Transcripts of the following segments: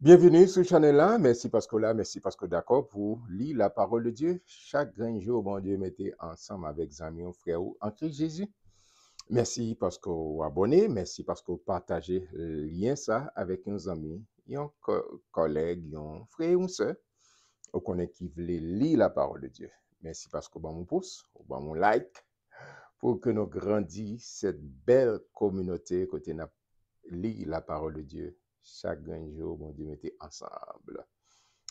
Bienvenue sur ce channel-là. Merci parce que là, merci parce que d'accord pour lire la parole de Dieu. Chaque grand jour, bon Dieu, mettez ensemble avec amis, frères en Christ Jésus. Merci parce que vous abonnez. Merci parce que vous partagez le lien ça avec uns amis, un collègue, un frère ou une soeur. Vous connaissez qui veut lire la parole de Dieu. Merci parce que vous mon pouce, vous mon like pour que nous grandissions cette belle communauté côté n'a lit la parole de Dieu chaque jour, bon Dieu, mettez ensemble.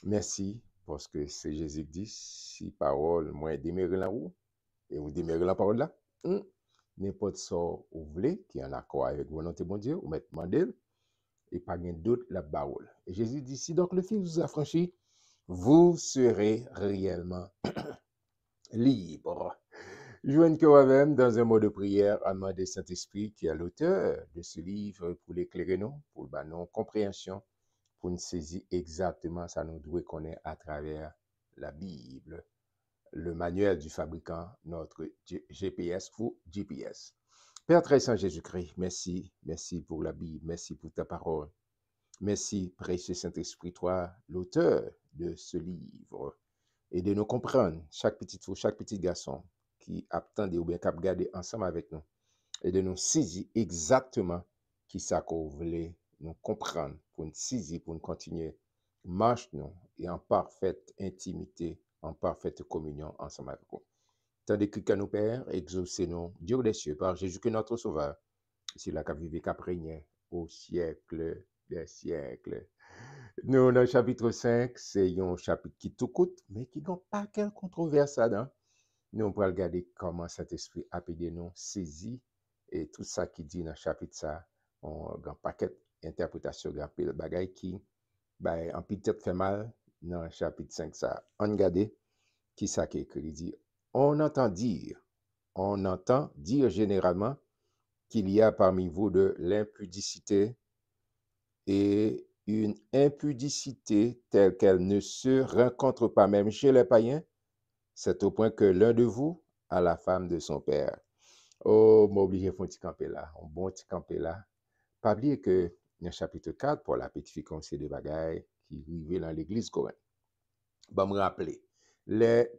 Merci, parce que c'est Jésus qui dit, si parole, moi, démarrer la roue, et vous démarrez la parole là, n'importe ce que vous voulez, qui est en accord avec volonté bon Dieu, vous mettez mandel, et pas rien d'autre la parole. Et Jésus dit, si donc le Fils vous a franchi, vous serez réellement libre. Joigne que moi-même dans un mot de prière à demander Saint-Esprit qui est l'auteur de ce livre pour l'éclairer nous, pour le nous compréhension, pour nous saisir exactement ça nous doit connaître à travers la Bible, le manuel du fabricant, notre GPS ou GPS. Père très saint Jésus-Christ, merci, merci pour la Bible, merci pour ta parole. Merci, précieux Saint-Esprit, toi, l'auteur de ce livre, et de nous comprendre, chaque petite fille, chaque petit garçon qui attendait ou bien qui a regardé ensemble avec nous, et de nous saisir exactement qui ça qu'on voulait nous comprendre, pour nous saisir, pour nous continuer, marche nous, et en parfaite intimité, en parfaite communion ensemble avec vous. Tandis que nous Père, exaucez-nous, Dieu des cieux, par Jésus que notre Sauveur, c'est là qu'a vivé, qu'a régné au siècle des siècles. Nous, dans le chapitre 5, c'est un chapitre qui tout coûte, mais qui n'a pas quelle controverse là-dedans. Nous, on va regarder comment cet esprit a aidé nous saisir et tout ça qui dit dans le chapitre ça, on a un paquet d'interprétations, un peu de bagaille qui, ben, en peut-être fait mal dans le chapitre 5 ça. On regarde qui ça qui est écrit. Il dit, on entend dire généralement qu'il y a parmi vous de l'impudicité et une impudicité telle qu'elle ne se rencontre pas même chez les païens, c'est au point que l'un de vous a la femme de son père. Oh, m'oblige un petit camper là, un bon petit camper là. Pas oublier que dans le chapitre 4, pour la petite fille comme c'est des bagailles qui vivaient dans l'église Corinth. Bon, me rappeler,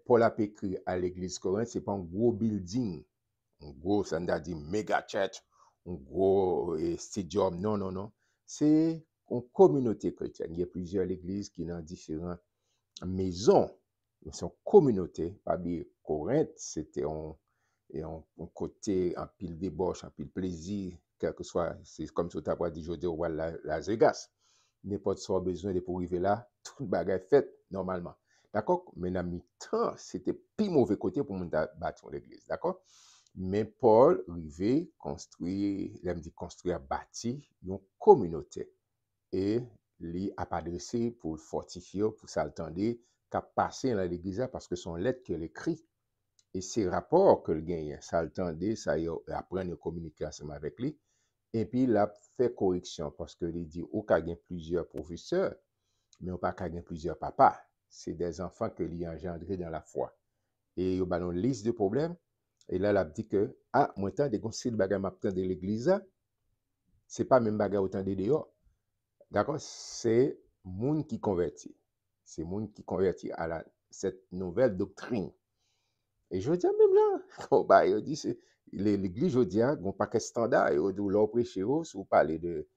Paul a écrit à l'église Corinth, c'est pas un gros building, un gros, ça veut dire méga church, un gros stadium, non, non, non. C'est une communauté chrétienne. Il y a plusieurs églises qui ont différentes maisons. C'est une communauté. Pas bien, Corinthe, c'était un côté, un pile débauche, un pile plaisir, quel que soit, c'est comme si tu as dit, je dis, voilà, Las Vegas. N'importe soit besoin de pour arriver là, tout le bagage fait normalement. D'accord? Mais dans mi-temps, c'était plus mauvais côté pour mon bâtir l'église. D'accord? Mais Paul arrivait construire, il dit construire, bâtir une communauté. Et lui a adressé pour fortifier, pour s'attendre, qu'à passer dans l'église parce que son lettre qu'elle écrit et ses rapports que le gagne, s'attendait, ça y apprendre à communiquer ensemble avec lui. Et puis, il a fait correction parce que il dit, ou qu'il y a plusieurs professeurs, mais on pas qu'il y a plusieurs papas. C'est des enfants que lui a engendrés dans la foi. Et il y a une liste de problèmes. Et là, il a dit que, ah, moi, tant de conseils de bagages m'apprendre de l'église, c'est pas même bagage autant de dehors. D'accord? C'est monde qui convertit. C'est monde qui convertit à cette nouvelle doctrine. Et je dis même là, oh, bah, il dit, l'église, je dis, il n'y a pas de standard. Il dit, l'on prêche, si vous parlez de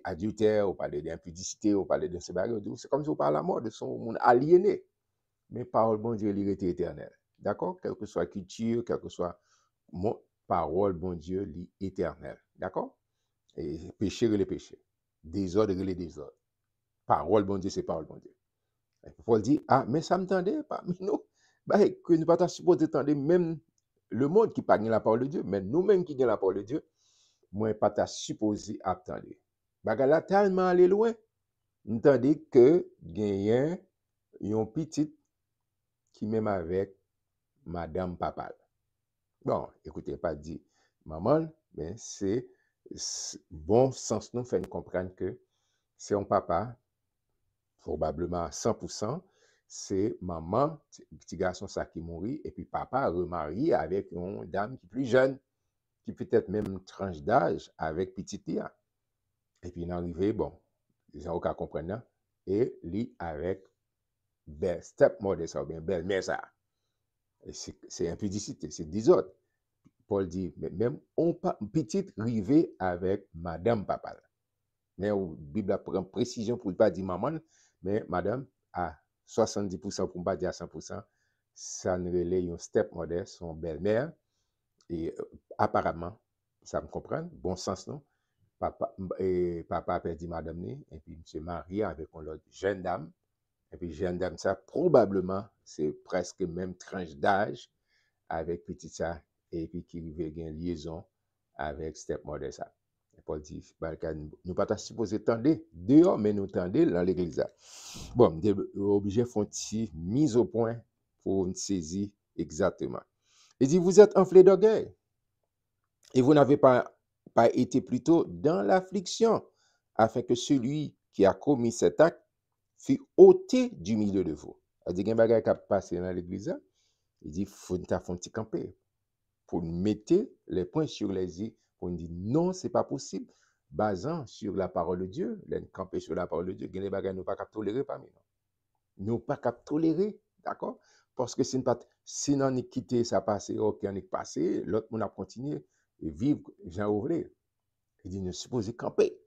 adultère, vous parlez d'impudicité, vous parlez de ce bagage, c'est comme si vous parlez à mort de son monde aliéné. Mais parole, bon Dieu, l'irrité éternelle. D'accord? Quelle que soit la culture, quelle que soit mon parole, bon Dieu, l'éternel. D'accord? Et péché, les péchés. Désordre, les désordres. Parole, bon Dieu, c'est parole, bon Dieu. Et Paul dit, ah, mais ça me tendait pas, mais nous, bah, que nous ne pas supposé attendre même le monde qui parle la parole de Dieu, mais nous-mêmes qui disons la parole de Dieu, moi, pas supposé attendre. Bagala tellement allé loin, tandis que gagnant un petit qui même avec madame papa. Bon, écoutez, pas dit maman, mais c'est bon sens nous fait comprendre que c'est un papa, probablement à 100%, c'est maman, petit garçon ça qui mourit, et puis papa remarié avec une dame qui est plus jeune, qui peut-être même tranche d'âge avec petite Lia. Et puis il est arrivé, bon, les gens qui comprennent, et li avec belle stepmother ça, ou bien belle-mère ça. Et c'est impudicité, c'est désordre. Paul dit, mais même on pas petite rivé avec madame papa. Mais la Bible prend précision pour ne pas dire maman, mais madame à 70% pour ne pas dire à 100%, ça ne relève un stepmother, son belle-mère. Et apparemment, ça me comprend, bon sens, non? Papa a perdu madame, et puis il se marie avec une autre jeune dame. Et puis jeune dame, ça, probablement, c'est presque même tranche d'âge avec petit ça, et puis qui veut une liaison avec stepmother ça. Et Paul dit, nous pas supposé tendre dehors, mais nous tendre dans l'église. Bon, nous sommes obligés de faire une mise au point pour une saisie exactement. Il dit, vous êtes enflés d'orgueil et vous n'avez pas été plutôt dans l'affliction, afin que celui qui a commis cet acte fût ôté du milieu de vous. Il dit, il y a un bagage qui a passé dans l'église. Il dit, il faut un petit camper pour mettre les points sur les i, pour dire non, ce n'est pas possible. Basant sur la parole de Dieu, les camper sur la parole de Dieu, il y a des bagages nous pas tolérer parmi nous. Nous pas tolérer, d'accord? Parce que si on a quitté ça passé, ok, on est passé, l'autre on a continué et vivre Jean Ouvlé. Il dit, nous supposons camper.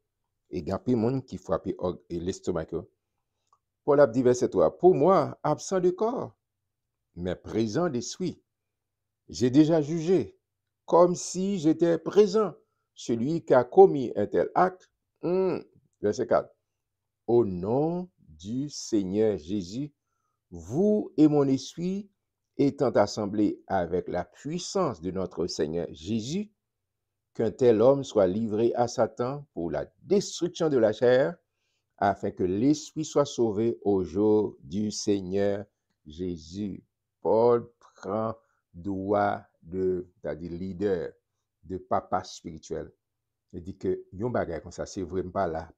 Et il y a des gens qui frappent l'estomac. Paul a dit verset 3, pour moi, absent de corps, mais présent d'esprit, j'ai déjà jugé, comme si j'étais présent, celui qui a commis un tel acte. Verset 4. Au nom du Seigneur Jésus, vous et mon esprit étant assemblés avec la puissance de notre Seigneur Jésus, qu'un tel homme soit livré à Satan pour la destruction de la chair, afin que l'esprit soit sauvé au jour du Seigneur Jésus. Paul prend droit c'est-à-dire leader, de papa spirituel. Il dit que yon bagay comme ça, c'est vraiment pas là,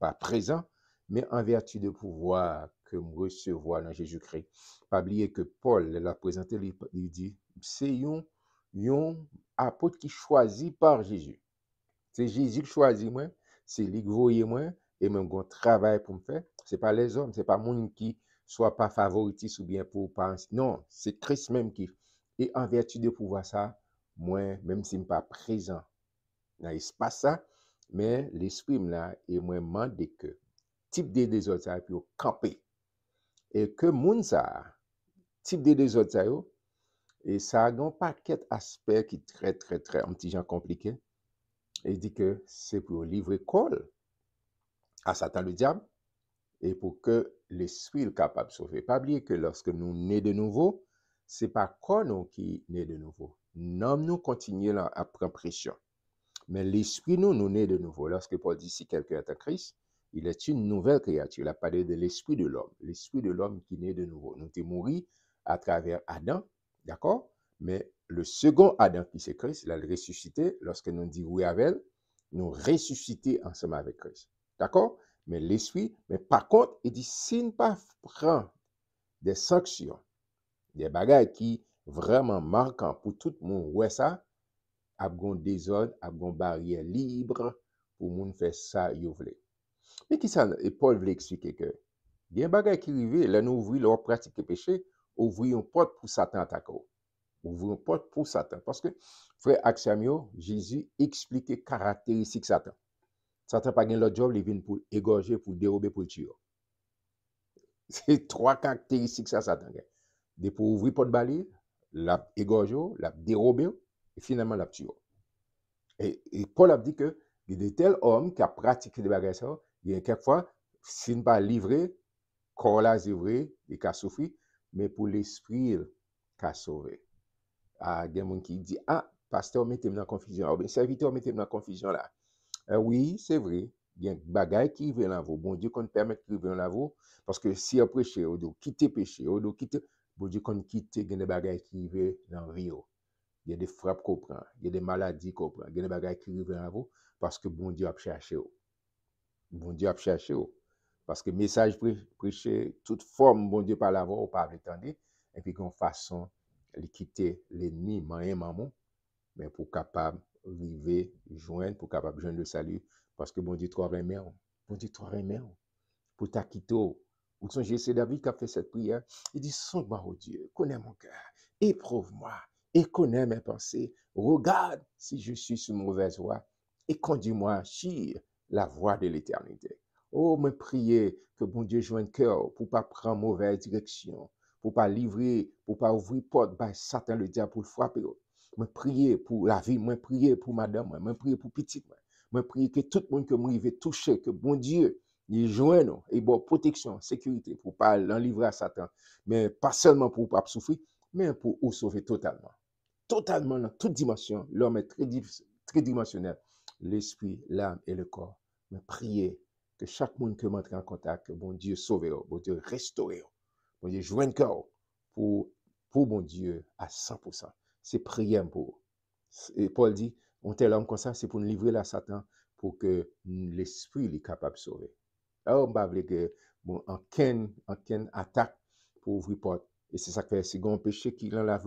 pas présent, mais en vertu de pouvoir que me recevoir dans Jésus-Christ. Pas oublier que Paul l'a présenté, il dit, c'est yon apôtre qui choisi par Jésus. C'est Jésus qui choisit moi, c'est lui qui voyait moi, et même qu'on travail pour me faire. C'est pas les hommes, c'est pas monde qui soit pas favoritiste ou bien pour penser. Non, c'est Christ même qui. Et en vertu de pouvoir ça, moi, même si je ne suis pas présent dans l'espace ça, mais l'esprit là, et moi, demande que type de désordre ça, puis camper. Et que moun ça, type de désordre ça, et ça a un paquet d'aspects qui très, très, très, un petit genre compliqué. Et il dit que c'est pour livrer col à Satan le diable et pour que l'esprit est capable de sauver. Pas oublier que lorsque nous nés de nouveau, ce n'est pas corps nous qui naît de nouveau. Non, nous continuons à prendre pression. Mais l'esprit nous naît de nouveau. Lorsque Paul dit si quelqu'un est en Christ, il est une nouvelle créature. Il a parlé de l'esprit de l'homme qui naît de nouveau. Nous sommes morts à travers Adam, d'accord? Mais le second Adam qui c'est Christ, il a ressuscité. Lorsque nous disons oui avec elle, nous ressusciter ensemble avec Christ. D'accord? Mais l'esprit, mais par contre, il dit, si ne pas prend des sanctions, des bagages qui vraiment marquants pour tout le monde, ouais ça, a gon désordre, a gon barrière libre pour moun faire ça yo vle. Mais qui ça, et Paul veut expliquer que, il y a un bagage qui arrive, là nous ouvrir leur pratique de péché, ouvrir une porte pour Satan attaquer. Ouvrir une porte pour Satan. Parce que, frère Axamio, Jésus expliquait caractéristiques Satan. Satan pas gen l'autre job, il vient pour égorger, pour dérober, pour tuer. C'est trois caractéristiques ça Satan gen. De pour ouvrir porte balai, l'a égorger, l'a dérober, et finalement l'a tuer. Et Paul a dit que il y a de tels hommes qui ont pratiqué des bagages, il y a quelquefois, s'il n'est pas livré, corps là c'est vrai, il a souffert, mais pour l'esprit, il a sauvé. Ah, il y a des gens qui disent, ah, pasteur, mettez-moi dans la confusion, ou bien serviteur, mettez-moi dans la confusion là. Oui, c'est vrai. Il y a des bagages qui viennent là vous. Bon Dieu, qu'on permette qu'ils viennent là vous. Parce que si on prêche, on doit quitter péché, on doit quitter. Bon Dieu, qu'on quitte, il y a des bagages qui viennent dans la vie. Il y a des frappes qu'on prend, il y a des maladies qu'on prend, il y a des bagages qui viennent à vous. Parce que bon Dieu a cherché. Bon Dieu a cherché. Parce que message prêché, toute forme, bon Dieu par la voix, ou par l'attendre. Et puis qu'on façon de quitter l'ennemi, maman, mais pour capable arriver, joindre, pour capable joindre le salut. Parce que bon Dieu, toi, remets. Bon Dieu, toi, remets. pour t'acquitter. Ou songez, c'est David qui a fait cette prière. Il dit, sonde-moi, oh Dieu, connais mon cœur, éprouve-moi et connais mes pensées. Regarde si je suis sur mauvaise voie et conduis-moi sur la voie de l'éternité. Oh, me prier que bon Dieu joigne cœur pour pas prendre mauvaise direction, pour pas livrer, pour pas ouvrir porte, bah, Satan le diable pour le frapper. Me prier pour la vie, me prier pour madame, me prier pour petit, me prier que tout le monde que moi veut toucher, que bon Dieu, il joint nous, et bon, protection, sécurité, pour pas l'enlivrer à Satan, mais pas seulement pour pas souffrir, mais pour nous sauver totalement. Totalement dans toute dimension. L'homme est très dimensionnel. L'esprit, l'âme et le corps. Mais priez que chaque monde que m'entre en contact, que bon Dieu sauve, bon Dieu restaure, bon Dieu joigne cœur pour, pour bon Dieu à 100%. C'est prier pour. Et Paul dit, on tel homme comme ça, c'est pour nous livrer à Satan, pour que l'esprit est capable de sauver. Alors, on va dire que, bon, en quelle attaque pour ouvrir porte. Et c'est ça que fait, si on péché qui l'enlève,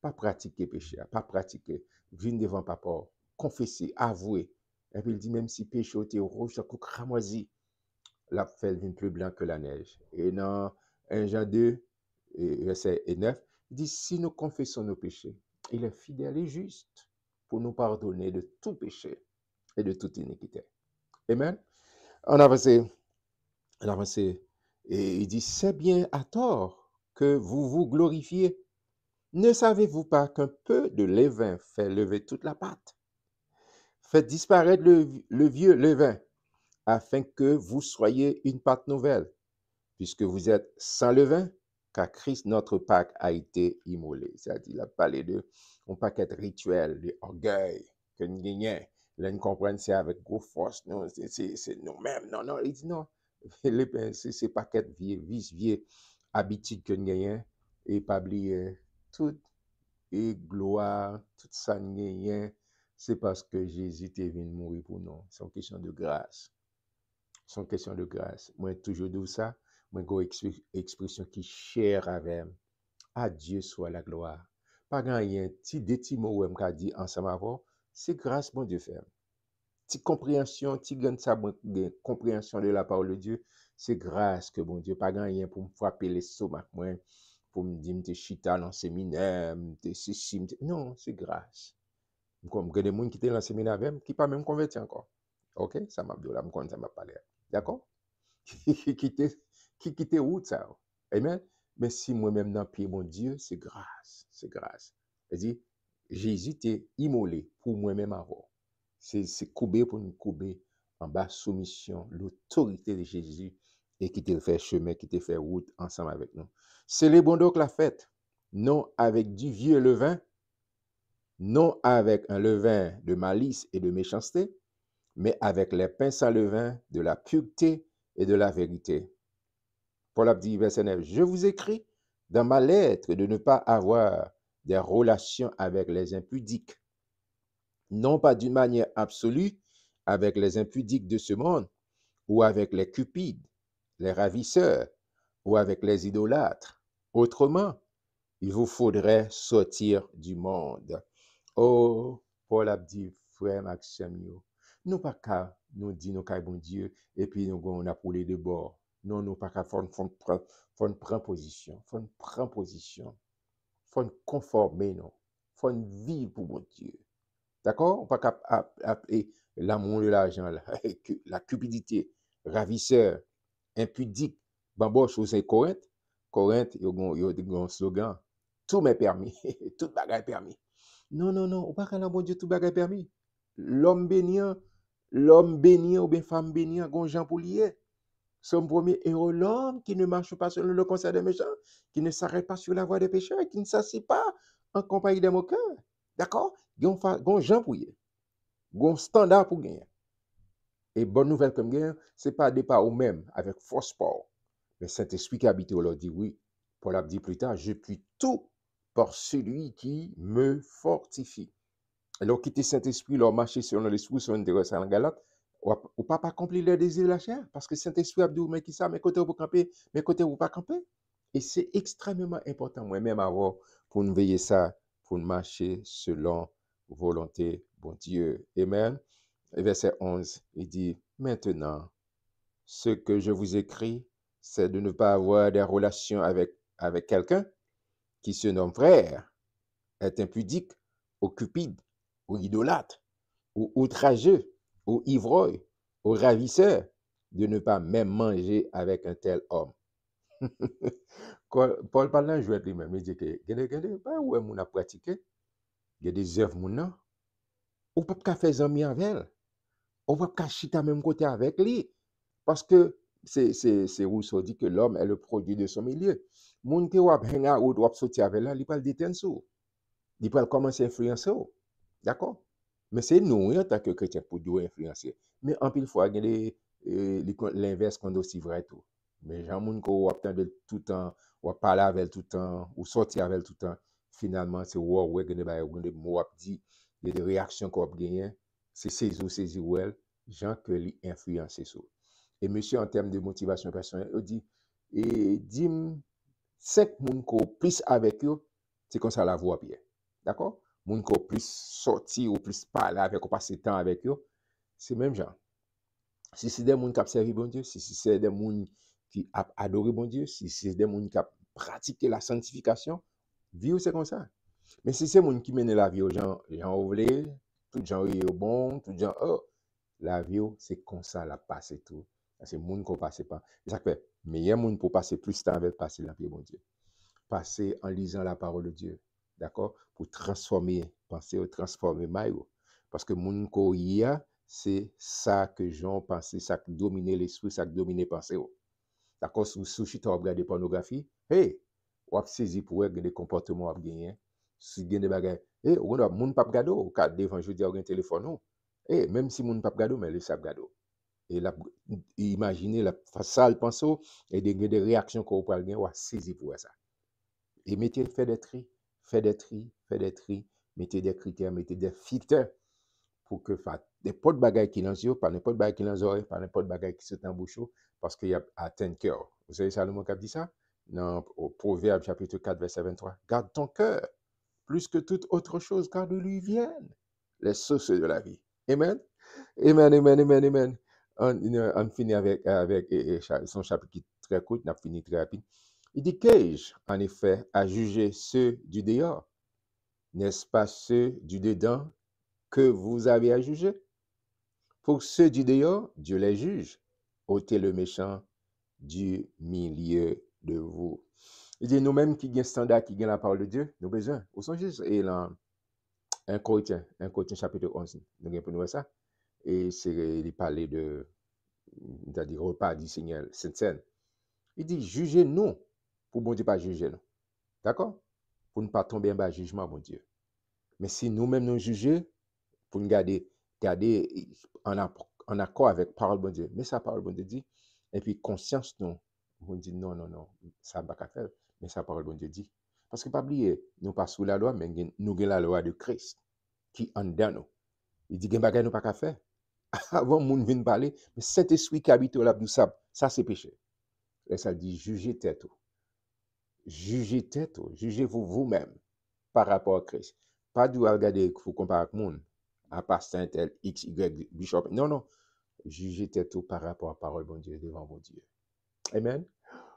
pas pratiquer péché, pas pratiquer, venir devant papa, confesser, avouer. Et puis il dit, même si péché était rouge, ça coûte cramoisi, la fait vient plus blanc que la neige. Et dans 1 Jean 2, verset 9, il dit, si nous confessons nos péchés, il est fidèle et juste pour nous pardonner de tout péché et de toute iniquité. Amen. On avance, on avance. Et il dit, c'est bien à tort que vous vous glorifiez. Ne savez-vous pas qu'un peu de levain fait lever toute la pâte? Faites disparaître le vieux levain, afin que vous soyez une pâte nouvelle, puisque vous êtes sans levain, car Christ, notre Pâque, a été immolé. C'est-à-dire, il a parlé de un paquet rituel, d'orgueil, que nous gagnons. Là, nous comprenons, c'est avec gros force, non, c'est nous-mêmes. Non, non, il dit non. C'est paquet vieux habitude que nous gagnons, et pas oublier tout et gloire, tout ça nous gagnons, c'est parce que Jésus est venu mourir pour nous. C'est une question de grâce. C'est une question de grâce. Moi, toujours dis ça. Moi, j'ai une expression qui est chère avec moi. À Dieu soit la gloire. Pas rien, des petits mots où je dit ensemble avant, c'est grâce, mon Dieu, fait. Petite compréhension, petite gagne ça, compréhension de la parole de Dieu, c'est grâce que bon Dieu, pas rien pour me frapper l'estomac, moi, pour me dire, que chita dans le séminaire, non, c'est grâce. Comme il y a des gens qui étaient dans le séminaire avec moi, qui ne pas même converti encore. Ok? Ça m'a dit, là, ça m'a parlé. D'accord? Qui quitte où ça? Amen? Mais si moi-même dans le pied, mon Dieu, c'est grâce. C'est grâce. C'est-à-dire, Jésus t'est immolé pour moi-même avant. C'est courbé pour nous courber en bas soumission, l'autorité de Jésus et qui te fait chemin, qui te fait route ensemble avec nous. Célébrons donc la fête, non avec du vieux levain, non avec un levain de malice et de méchanceté, mais avec les pains sans levain de la pureté et de la vérité. Paul a dit, verset 9, je vous écris dans ma lettre de ne pas avoir des relations avec les impudiques, non pas d'une manière absolue avec les impudiques de ce monde, ou avec les cupides, les ravisseurs, ou avec les idolâtres. Autrement, il vous faudrait sortir du monde. Oh, Paul a dit, frère Maxime, nous pas qu'à nous dire nous qu'à bon Dieu, et puis nous on a pour les deux bords. Non, nous pas qu'à faut prendre position, faut prendre position, faut conformer, non, faut vivre pour bon Dieu. D'accord? On pas qu'à appeler l'amour de l'argent, la cupidité, ravisseur, impudique, bamboche, c'est Corinthe. Corinthe, il y a un slogan, tout m'est permis, tout bagage permis. Non, non, non, on pas qu'à bon Dieu, tout bagage permis. L'homme béni ou bien femme béni, gon Jean pour lier. Son premier héros, l'homme qui ne marche pas selon le conseil des méchants, qui ne s'arrête pas sur la voie des pécheurs, qui ne s'assied pas en compagnie des moqueurs. D'accord? Gon Jean pour lier. Gon standard pour gagner. Et bonne nouvelle comme gagner, c'est pas départ ou même avec force sport. Mais Saint-Esprit qui habite, on leur dit oui. Paul a dit plus tard, je puis tout par celui qui me fortifie. Alors, quitter Saint-Esprit, leur marcher selon l'esprit, sur une intéressant en Galate, ou pas accomplir les désirs de la chair. Parce que Saint-Esprit a dit, mais qui ça, mes côtés vous camper, mes côtés vous pas camper. Et c'est extrêmement important, moi-même, avoir, pour nous veiller ça, pour nous marcher selon volonté, bon Dieu. Amen. Et verset 11, il dit, maintenant, ce que je vous écris, c'est de ne pas avoir des relations avec quelqu'un qui se nomme frère, est impudique, ou cupide, ou idolâtre, ou outrageux, ou ivrogne, ou ravisseur, de ne pas même manger avec un tel homme. Paul parle dans jouet lui-même, il dit que, gade, pas où est-ce qu'on a pratiqué, il y a des œuvres, moun, ou pas faire amis avec elle. On va pas chita même côté avec lui. Parce que c'est Rousseau dit que l'homme est le produit de son milieu. Moun qui wap hang out, wap sorti avec là, il peut le détenir sous. Il peut commencer à influencer. D'accord? Mais c'est nous, en tant que chrétiens, pour nous influencer. Mais en pile fois, il y a l'inverse qu'on aussi vrai tout. Mais gens moun ko wap tande tout le temps, wap parler avec elle tout le temps, ou sortir avec elle tout le temps, finalement, c'est ouais, il y a des mots wap dit, il y a des réactions qu'on wap gagné, c'est saisi ou elle, gens que li influencer sur. Et monsieur, en termes de motivation personnelle, il dit, et dit, 5 moun ko plus avec eux, c'est comme ça la voix bien. D'accord? Moun ko plus sorti ou plus parler avec ou passer temps avec eux, c'est même genre. Si c'est des gens qui ont servi bon Dieu, si c'est des gens qui ont adoré bon Dieu, si c'est des gens qui ont pratiqué la sanctification, vivre c'est comme ça. Mais si c'est des gens qui mènent la vie aux gens ouvrés, tout gens est bon, tout gens, oh, la vie c'est comme ça la passe et tout. C'est des gens qui passe pas. C'est ça que fait meilleur monde pour passer plus de temps avec passer la vie bon Dieu. Passer en lisant la parole de Dieu. D'accord? Pour transformer, penser ou transformer maillot. Parce que moun ko yia, c'est ça que j'en pensé, ça qui domine l'esprit, ça qui domine pensée. D'accord? Si tu regardes pornographie, hey, ou ap saisi pour des comportements à gagner. Si vous avez des bagages, hey, ou a moun pap gado, ou ka devant je dis un téléphone, hey, même si moun pap gado, mais le sap gado. Et là, imaginez la salle penso et des réactions qu'on peut gagner, ou saisi pour ça. Et mettez, faites des tri, mettez des critères, mettez des filtres pour que des pots de bagaille qui lancent, pas n'importe de bagaille qui lance oreilles, pas n'importe de bagaille qui se en bouche, parce qu'il y a atteint cœur. Vous savez Salomon qui a dit ça? Dans au Proverbe chapitre 4, verset 23. Garde ton cœur, plus que toute autre chose, car de lui viennent les sources de la vie. Amen. Amen, amen, amen, amen. On finit avec son chapitre qui est très court, on a fini très rapide. Il dit qu'ai-je, en effet, à juger ceux du dehors? N'est-ce pas ceux du dedans que vous avez à juger? Pour ceux du dehors, Dieu les juge. Ôtez le méchant du milieu de vous. Il dit nous-mêmes qui gagnons standard, qui gagnons la parole de Dieu, nous besoin. Où sont juste et là, 1 Corinthiens chapitre 11, nous avons pour ça. Et c'est il parlait de, c'est-à-dire repas du Seigneur, Sainte Seine. Il dit jugez-nous pour bon Dieu pas juger nous. D'accord? Pour ne pas tomber en bas jugement, mon Dieu. Mais si nous-mêmes nous jugeons, pour nous garder en accord avec la parole de Dieu. Mais sa parole de Dieu dit, et puis conscience nous, on dit non, ça ne va pas faire, mais sa parole de Dieu dit. Parce que pas oublier, nous pas sous la loi, mais nous avons la loi de Christ qui en dedans nous. Il dit, que nous pas qu'à faire. Avant, moun vient parler, mais cet esprit qui habite au lab du sable, ça c'est péché. Et ça dit, jugez tête. Jugez-vous vous-même par rapport à Christ. Pas de regarder, il faut comparer avec monde, à pasteur tel, X, Y, bishop. Non. Jugez tête par rapport à la parole de Dieu devant mon Dieu. Amen.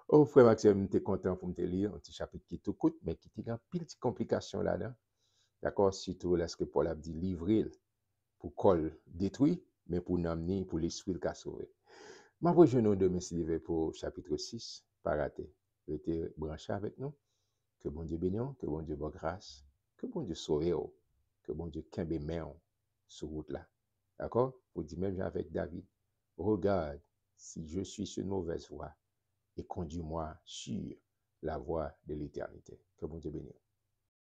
Oh, frère Maxime, je suis content pour me lire un petit chapitre qui te coûte, mais qui a une petite complication là-dedans. D'accord? Surtout lorsque Paul a dit livrer pour col détruit, mais pour n'amener, pour l'esprit le sauvé. Ma prochaine nous demain c'est pour chapitre 6, pas raté. Restez branché avec nous. Que bon Dieu bénisse, que bon Dieu bonne grâce, que bon Dieu sauve, que bon Dieu kembe main sur route là. D'accord? Vous dites même avec David, regarde si je suis sur une mauvaise voie et conduis-moi sur la voie de l'éternité. Que bon Dieu bénisse.